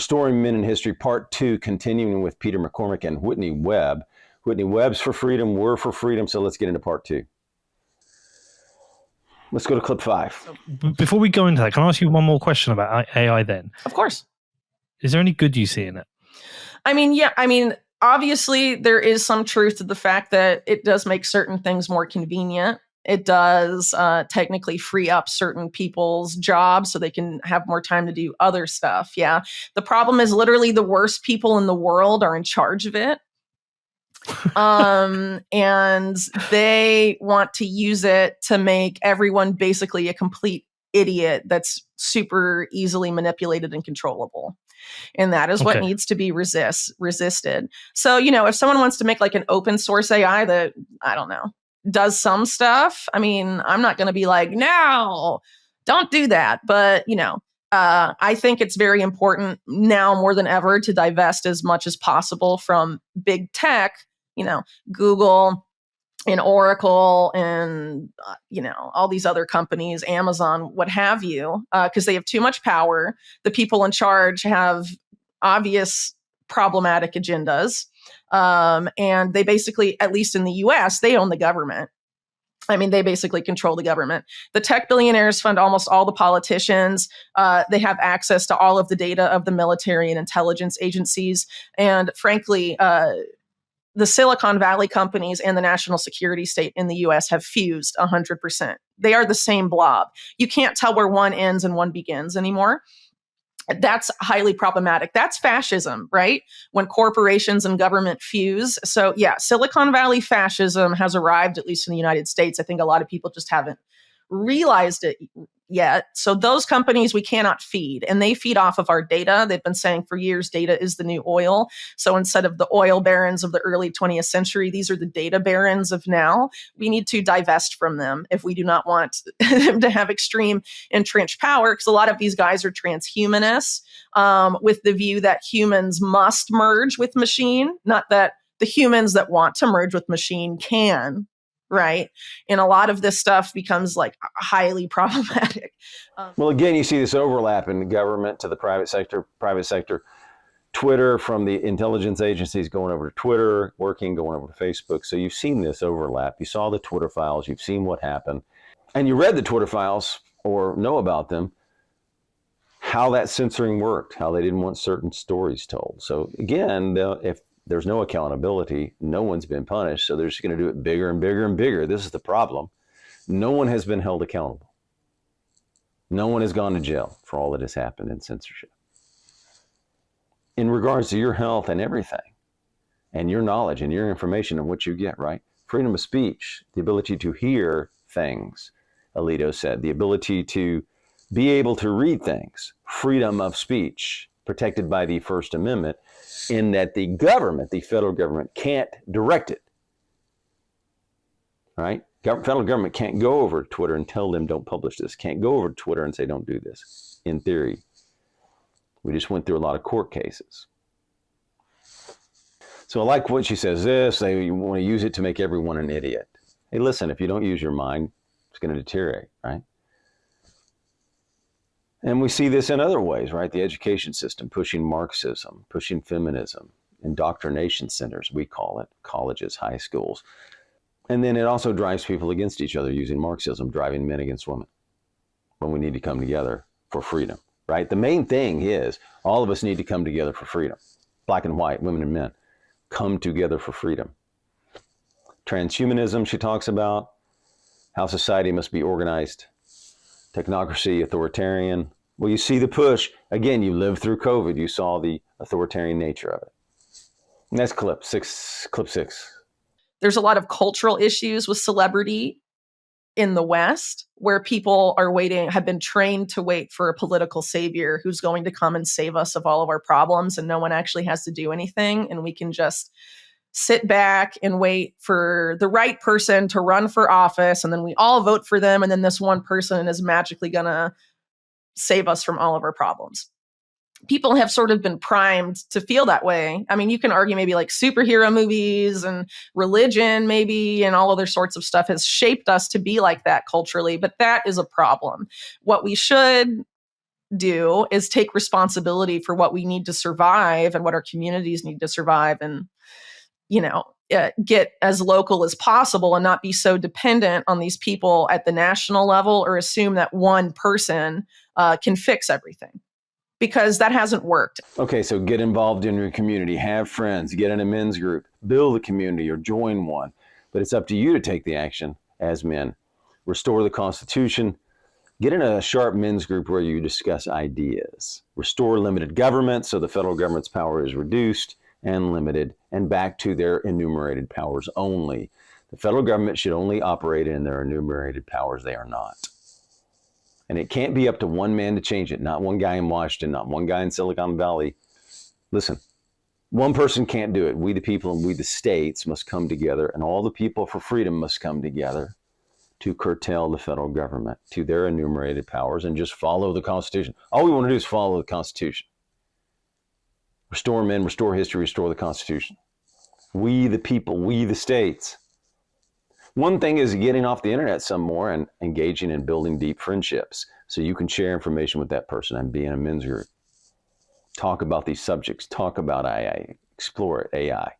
Restoring Men in History, Part 2, continuing with Peter McCormick and Whitney Webb. Whitney Webb's for freedom, we're for freedom, so let's get into Part 2. Let's go to clip 5. Before we go into that, can I ask you one more question about AI then? Of course. Is there any good you see in it? Obviously, there is some truth to the fact that it does make certain things more convenient. It does technically free up certain people's jobs so they can have more time to do other stuff. Yeah. The problem is literally the worst people in the world are in charge of it. And they want to use it to make everyone basically a complete idiot that's super easily manipulated and controllable. And that is what needs to be resisted. So, if someone wants to make like an open source AI that, I don't know, does some stuff, I'm not going to be like, no, don't do that. But, I think it's very important now more than ever to divest as much as possible from big tech, Google and Oracle and, all these other companies, Amazon, what have you, because they have too much power. The people in charge have obvious problematic agendas. And they basically, at least in the US, they own the government. They basically control the government. The tech billionaires fund almost all the politicians. They have access to all of the data of the military and intelligence agencies. And frankly, the Silicon Valley companies and the national security state in the US have fused 100%. They are the same blob. You can't tell where one ends and one begins anymore. That's highly problematic. That's fascism, right? When corporations and government fuse. So yeah, Silicon Valley fascism has arrived, at least in the United States. I think a lot of people just haven't realized it yet. So those companies we cannot feed, and they feed off of our data. They've been saying for years, data is the new oil. So instead of the oil barons of the early 20th century, these are the data barons of now. We need to divest from them if we do not want them to have extreme entrenched power, because a lot of these guys are transhumanists with the view that humans must merge with machine, not that the humans that want to merge with machine can. Right. And a lot of this stuff becomes like highly problematic. Well, again, you see this overlap in the government to the private sector, Twitter from the intelligence agencies going over to Twitter, going over to Facebook. So you've seen this overlap. You saw the Twitter files. You've seen what happened. And you read the Twitter files or know about them, how that censoring worked, how they didn't want certain stories told. So again, if there's no accountability, no one's been punished, so they're just going to do it bigger and bigger and bigger. This is the problem. No one has been held accountable. No one has gone to jail for all that has happened in censorship. In regards to your health and everything, and your knowledge and your information and what you get, right? Freedom of speech, the ability to hear things, Alito said, the ability to be able to read things, freedom of speech, protected by the First Amendment, in that the government, the federal government, can't direct it, right? Federal government can't go over to Twitter and tell them don't publish this, can't go over to Twitter and say don't do this, in theory. We just went through a lot of court cases. So I like what she says this, they want to use it to make everyone an idiot. Hey, listen, if you don't use your mind, it's going to deteriorate, right? And we see this in other ways, right? The education system pushing Marxism, pushing feminism, indoctrination centers, we call it, colleges, high schools. And then it also drives people against each other using Marxism, driving men against women when we need to come together for freedom, right? The main thing is all of us need to come together for freedom. Black and white, women and men, come together for freedom. Transhumanism, she talks about how society must be organized. Technocracy, authoritarian. Well, you see the push. Again, you lived through COVID. You saw the authoritarian nature of it. Next clip 6. There's a lot of cultural issues with celebrity in the West where people have been trained to wait for a political savior who's going to come and save us of all of our problems, and no one actually has to do anything. And we can just sit back and wait for the right person to run for office, and then we all vote for them, and then this one person is magically going to save us from all of our problems. People have sort of been primed to feel that way. I mean, you can argue maybe like superhero movies and religion maybe and all other sorts of stuff has shaped us to be like that culturally, but that is a problem. What we should do is take responsibility for what we need to survive and what our communities need to survive, and get as local as possible and not be so dependent on these people at the national level, or assume that one person can fix everything, because that hasn't worked. Okay, so get involved in your community, have friends, get in a men's group, build a community or join one. But it's up to you to take the action as men. Restore the Constitution. Get in a sharp men's group where you discuss ideas. Restore limited government so the federal government's power is reduced and limited and back to their enumerated powers only. The federal government should only operate in their enumerated powers. They are not. And it can't be up to one man to change it, not one guy in Washington, not one guy in Silicon Valley. Listen, one person can't do it. We the people and we the states must come together, and all the people for freedom must come together to curtail the federal government to their enumerated powers and just follow the Constitution. All we want to do is follow the Constitution. Restore men, restore history, restore the Constitution. We the people, we the states. One thing is getting off the internet some more and engaging in building deep friendships so you can share information with that person and be in a men's group. Talk about these subjects, talk about AI, explore it, AI.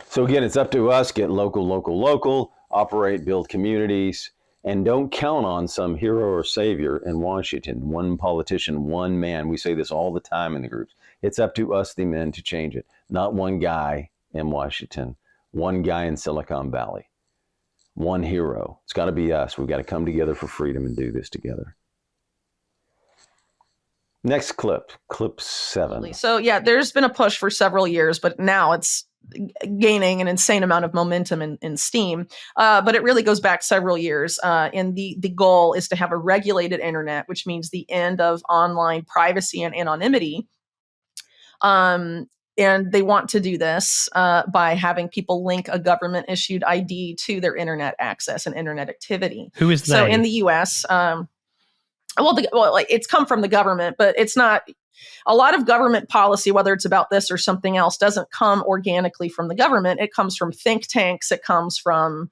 So again, it's up to us, get local, operate, build communities, and don't count on some hero or savior in Washington, one politician, one man. We say this all the time in the groups. It's up to us, the men, to change it. Not one guy in Washington, one guy in Silicon Valley, one hero. It's got to be us. We've got to come together for freedom and do this together. Next clip 7. So yeah, there's been a push for several years, but now it's gaining an insane amount of momentum in steam. But it really goes back several years. And the goal is to have a regulated internet, which means the end of online privacy and anonymity. And they want to do this by having people link a government-issued ID to their internet access and internet activity. Who is they? So in the U.S., it's come from the government, but it's not. A lot of government policy, whether it's about this or something else, doesn't come organically from the government. It comes from think tanks. It comes from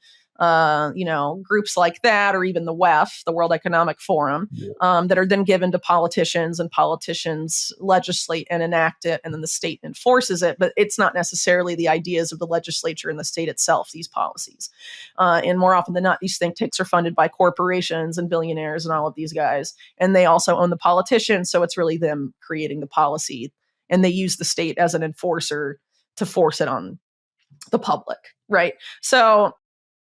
groups like that, or even the WEF, the World Economic Forum, that are then given to politicians, and politicians legislate and enact it, and then the state enforces it. But it's not necessarily the ideas of the legislature and the state itself, these policies. And more often than not, these think tanks are funded by corporations and billionaires and all of these guys. And they also own the politicians. So it's really them creating the policy. And they use the state as an enforcer to force it on the public, right? So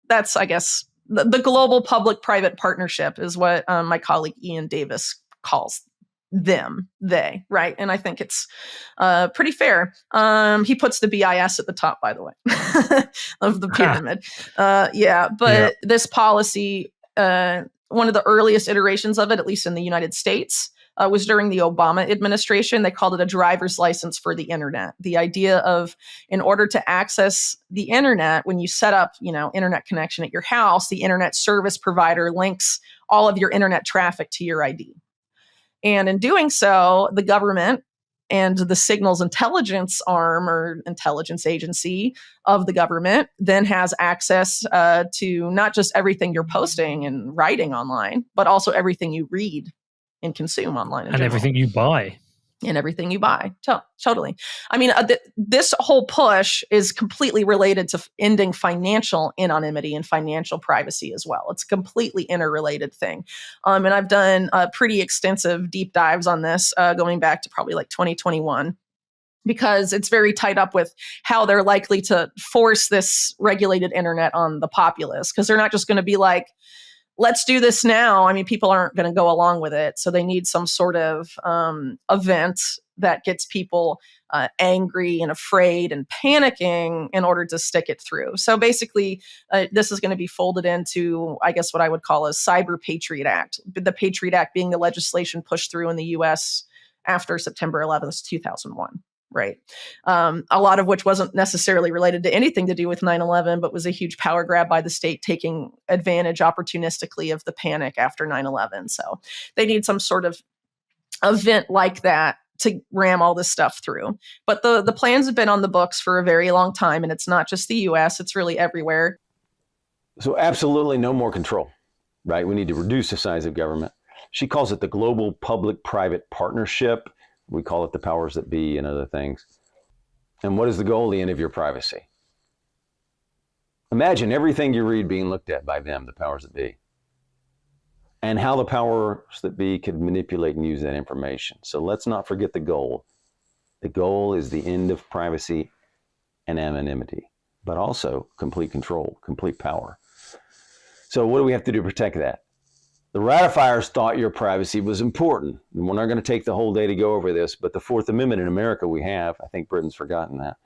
that's, I guess, the global public-private partnership is what my colleague Ian Davis calls they, right? And I think it's pretty fair. He puts the BIS at the top, by the way, of the pyramid. But this policy, one of the earliest iterations of it, at least in the United States, was during the Obama administration. They called it a driver's license for the internet. The idea of, in order to access the internet, when you set up, internet connection at your house, the internet service provider links all of your internet traffic to your ID. And in doing so, the government and the signals intelligence arm or intelligence agency of the government then has access to not just everything you're posting and writing online, but also everything you read and consume online. And everything you buy. And everything you buy. Totally. I mean, this whole push is completely related to ending financial anonymity and financial privacy as well. It's a completely interrelated thing. And I've done pretty extensive deep dives on this going back to probably like 2021. Because it's very tied up with how they're likely to force this regulated internet on the populace. Because they're not just going to be like, let's do this now. I mean, people aren't going to go along with it. So they need some sort of event that gets people angry and afraid and panicking in order to stick it through. So basically, this is going to be folded into, I guess, what I would call a Cyber Patriot Act. The Patriot Act being the legislation pushed through in the U.S. after September 11th, 2001. Right. A lot of which wasn't necessarily related to anything to do with 9/11, but was a huge power grab by the state taking advantage opportunistically of the panic after 9/11. So they need some sort of event like that to ram all this stuff through. But the plans have been on the books for a very long time, and it's not just the U.S., it's really everywhere. So absolutely no more control, right? We need to reduce the size of government. She calls it the global public-private partnership. We call it the powers that be and other things. And what is the goal? The end of your privacy. Imagine everything you read being looked at by them, the powers that be, and how the powers that be could manipulate and use that information. So let's not forget the goal. The goal is the end of privacy and anonymity, but also complete control, complete power. So what do we have to do to protect that? The ratifiers thought your privacy was important. And we're not going to take the whole day to go over this, but the Fourth Amendment in America we have, I think Britain's forgotten that.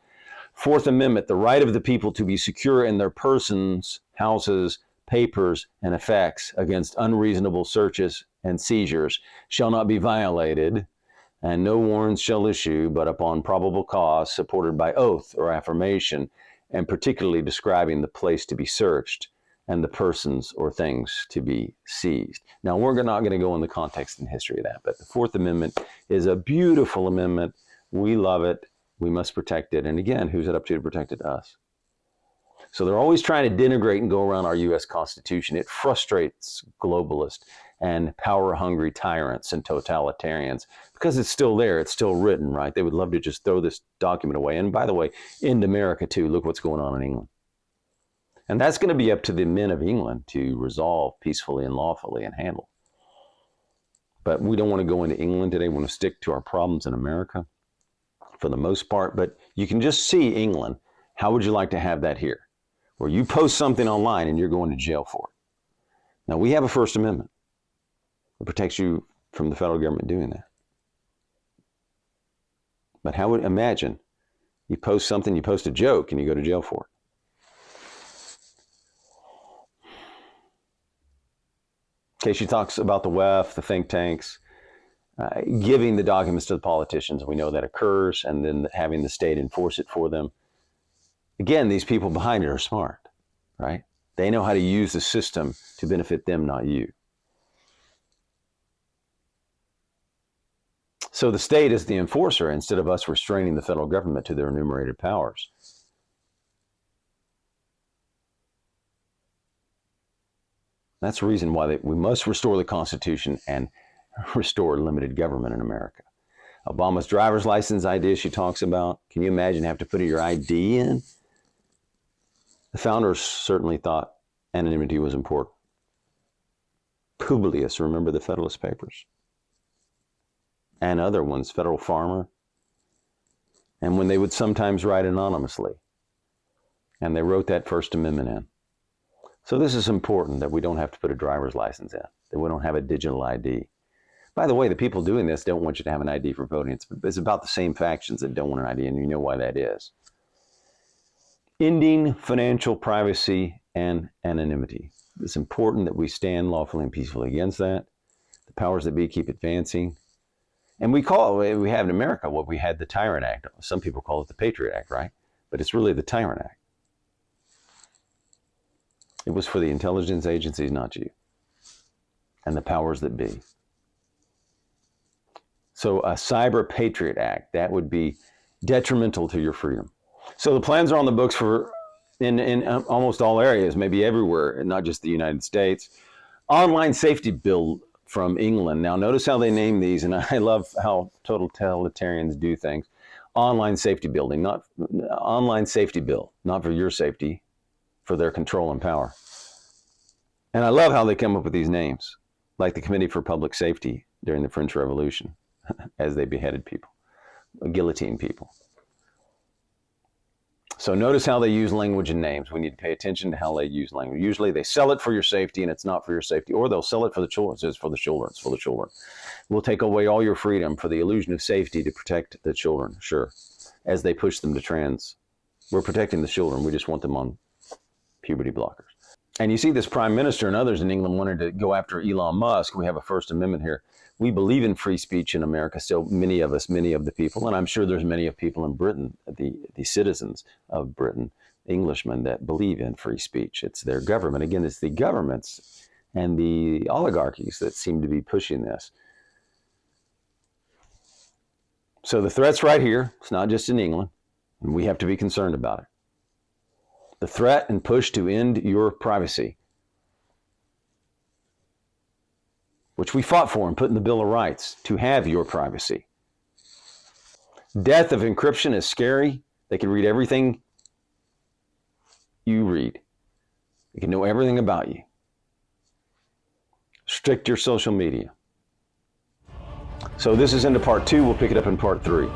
Fourth Amendment, the right of the people to be secure in their persons, houses, papers, and effects against unreasonable searches and seizures shall not be violated, and no warrants shall issue but upon probable cause supported by oath or affirmation, and particularly describing the place to be searched and the persons or things to be seized. Now, we're not going to go in the context and history of that, but the Fourth Amendment is a beautiful amendment. We love it. We must protect it. And again, who's it up to protect it? Us. So they're always trying to denigrate and go around our U.S. Constitution. It frustrates globalists and power-hungry tyrants and totalitarians because it's still there. It's still written, right? They would love to just throw this document away. And by the way, in America, too, look what's going on in England. And that's going to be up to the men of England to resolve peacefully and lawfully and handle. But we don't want to go into England today. We want to stick to our problems in America for the most part. But you can just see England. How would you like to have that here? Where you post something online and you're going to jail for it. Now, we have a First Amendment that protects you from the federal government doing that. But how would, imagine, you post something, you post a joke, and you go to jail for it. Okay, she talks about the Webb, the think tanks, giving the documents to the politicians. We know that occurs, and then having the state enforce it for them. Again, these people behind it are smart, right? They know how to use the system to benefit them, not you. So the state is the enforcer instead of us restraining the federal government to their enumerated powers. That's the reason why we must restore the Constitution and restore limited government in America. Obama's driver's license idea she talks about. Can you imagine having to put your ID in? The founders certainly thought anonymity was important. Publius, remember the Federalist Papers? And other ones, Federal Farmer. And when they would sometimes write anonymously. And they wrote that First Amendment in. So this is important, that we don't have to put a driver's license in, that we don't have a digital ID. By the way, the people doing this don't want you to have an ID for voting. It's about the same factions that don't want an ID, and you know why that is. Ending financial privacy and anonymity. It's important that we stand lawfully and peacefully against that. The powers that be keep advancing. And we have in America what we had the Tyranny Act. Some people call it the Patriot Act, right? But it's really the Tyranny Act. It was for the intelligence agencies, not you, and the powers that be. So a Cyber Patriot Act, that would be detrimental to your freedom. So the plans are on the books for in almost all areas, maybe everywhere, and not just the United States. Online safety bill from England. Now notice how they name these, and I love how totalitarians do things. Online safety building, not online safety bill, not for your safety, for their control and power. And I love how they come up with these names, like the Committee for Public Safety during the French Revolution, as they beheaded people, guillotined people. So notice how they use language and names. We need to pay attention to how they use language. Usually they sell it for your safety and it's not for your safety, or they'll sell it for the children. It's for the children. It's for the children. We'll take away all your freedom for the illusion of safety to protect the children, sure, as they push them to trans. We're protecting the children. We just want them on puberty blockers. And you see this prime minister and others in England wanted to go after Elon Musk. We have a First Amendment here. We believe in free speech in America still, many of us, many of the people, and I'm sure there's many of people in Britain, the citizens of Britain, Englishmen, that believe in free speech. It's their government. Again, it's the governments and the oligarchies that seem to be pushing this. So the threat's right here. It's not just in England, and we have to be concerned about it. The threat and push to end your privacy. which we fought for and put in the Bill of Rights, to have your privacy. Death of encryption is scary. They can read everything you read. They can know everything about you. Restrict your social media. So this is into part 2. We'll pick it up in part 3.